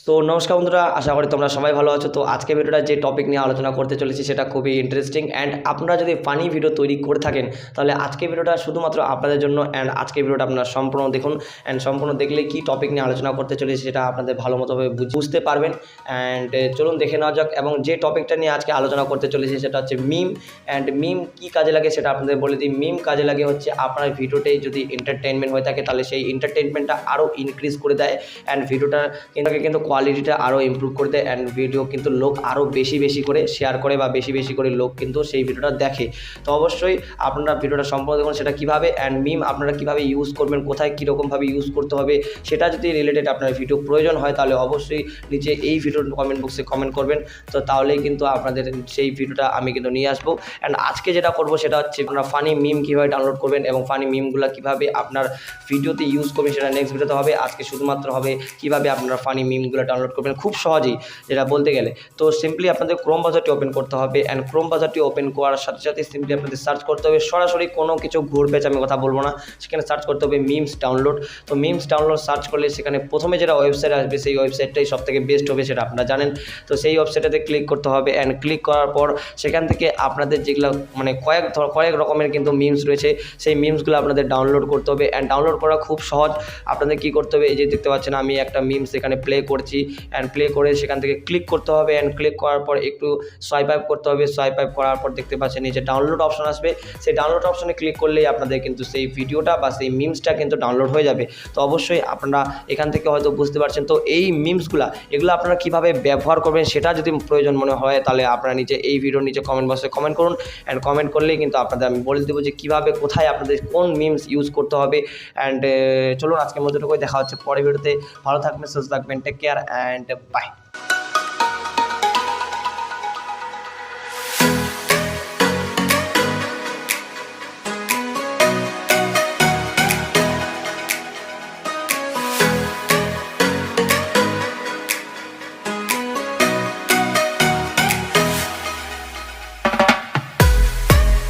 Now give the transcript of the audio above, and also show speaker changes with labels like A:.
A: So নমস্কার বন্ধুরা, আশা করি তোমরা সবাই ভালো আছো। তো আজকে ভিডিওটা যে টপিক নিয়ে আলোচনা করতে চলেছি সেটা খুবই ইন্টারেস্টিং অ্যান্ড আপনারা যদি ফানি ভিডিও তৈরি করে থাকেন তাহলে আজকে ভিডিওটা শুধুমাত্র আপনাদের জন্য। অ্যান্ড আজকে ভিডিওটা আপনারা সম্পূর্ণ দেখুন, অ্যান্ড সম্পূর্ণ দেখলে কি টপিক নিয়ে আলোচনা করতে চলেছি সেটা আপনাদের ভালো মতোভাবে বুঝতে পারবেন। অ্যান্ড চলুন দেখে নেওয়া যাক। এবং যে টপিকটা নিয়ে আজকে আলোচনা করতে চলেছি সেটা হচ্ছে মিম। অ্যান্ড মিম কী কাজে লাগে সেটা আপনাদের বলে দিই। মিম কাজে লাগে হচ্ছে আপনার ভিডিওতে যদি এন্টারটেনমেন্ট হয়ে থাকে তাহলে সেই এন্টারটেনমেন্টটা আরও ইনক্রিজ করে দেয়, অ্যান্ড ভিডিওটা কিন্তু কোয়ালিটিটা আরও ইমপ্রুভ করে দেয়, অ্যান্ড ভিডিও কিন্তু লোক আরও বেশি বেশি করে শেয়ার করে বা বেশি বেশি করে লোক কিন্তু সেই ভিডিওটা দেখে। তো অবশ্যই আপনারা ভিডিওটা সম্পূর্ণ দেখুন সেটা কীভাবে, অ্যান্ড মিম আপনারা কীভাবে ইউজ করবেন, কোথায় কীরকমভাবে ইউজ করতে হবে সেটা যদি রিলেটেড আপনার ভিডিও প্রয়োজন হয় তাহলে অবশ্যই নিচে এই ভিডিওর কমেন্ট বক্সে কমেন্ট করবেন। তো তাহলেই কিন্তু আপনাদের সেই ভিডিওটা আমি কিন্তু নিয়ে আসবো। অ্যান্ড আজকে যেটা করবো সেটা হচ্ছে আপনারা ফানি মিম কীভাবে ডাউনলোড করবেন এবং ফানি মিমগুলো কীভাবে আপনার ভিডিওতে ইউজ করবেন সেটা নেক্সট ভিডিওতে হবে। আজকে শুধুমাত্র হবে কীভাবে আপনারা ফানি মিমগুলো ডাউনলোড করবেন খুব সহজেই, যেটা বলতে গেলে। তো সিম্পলি আপনাদের ক্রোম ব্রাউজারটি ওপেন করতে হবে, অ্যান্ড ক্রোম ব্রাউজারটি ওপেন করার সাথে সাথে সিম্পলি আপনাদের সার্চ করতে হবে, সরাসরি কোনো কিছু ঘুরবে আমি কথা বলবো না, সেখানে সার্চ করতে হবে মিমস ডাউনলোড। তো মিমস ডাউনলোড সার্চ করলে সেখানে প্রথমে যেটা ওয়েবসাইট আসবে সেই ওয়েবসাইটটাই সবথেকে বেস্ট হবে, সেটা আপনারা জানেন। তো সেই ওয়েবসাইটটাতে ক্লিক করতে হবে, অ্যান্ড ক্লিক করার পর সেখান থেকে আপনাদের যেগুলো মানে কয়েক রকমের কিন্তু মিমস রয়েছে, সেই মিমসগুলো আপনাদের ডাউনলোড করতে হবে। অ্যান্ড ডাউনলোড করা খুব সহজ। আপনাদের কী করতে হবে, এই যে দেখতে পাচ্ছেন আমি একটা মিমস এখানে প্লে করছি, অ্যান্ড প্লে করে সেখান থেকে ক্লিক করতে হবে, অ্যান্ড ক্লিক করার পর একটু সোয়াইপ আপ করতে হবে। সোয়াইপ আপ করার পর দেখতে পাচ্ছেন এই যে ডাউনলোড অপশন আসবে, সেই ডাউনলোড অপশনে ক্লিক করলেই আপনাদের কিন্তু সেই ভিডিওটা বা সেই মিমসটা কিন্তু ডাউনলোড হয়ে যাবে। তো অবশ্যই আপনারা এখান থেকে হয়তো বুঝতে পারছেন। তো এই মিমসগুলো এগুলো আপনারা কীভাবে ব্যবহার করবেন সেটা যদি প্রয়োজন মনে হয় তাহলে আপনারা নিচে এই ভিডিওর নিচে কমেন্ট বক্সে কমেন্ট করুন, অ্যান্ড কমেন্ট করলেই কিন্তু আপনাদের আমি বলে দেবো যে কীভাবে কোথায় আপনাদের কোন মিমস ইউজ করতে হবে। অ্যান্ড চলুন আজকের মধ্যে দেখা হচ্ছে পরের ভিডিওতে। ভালো থাকবেন, সুস্থ থাকবেন, টেক কেয়ার অ্যান্ড বাই।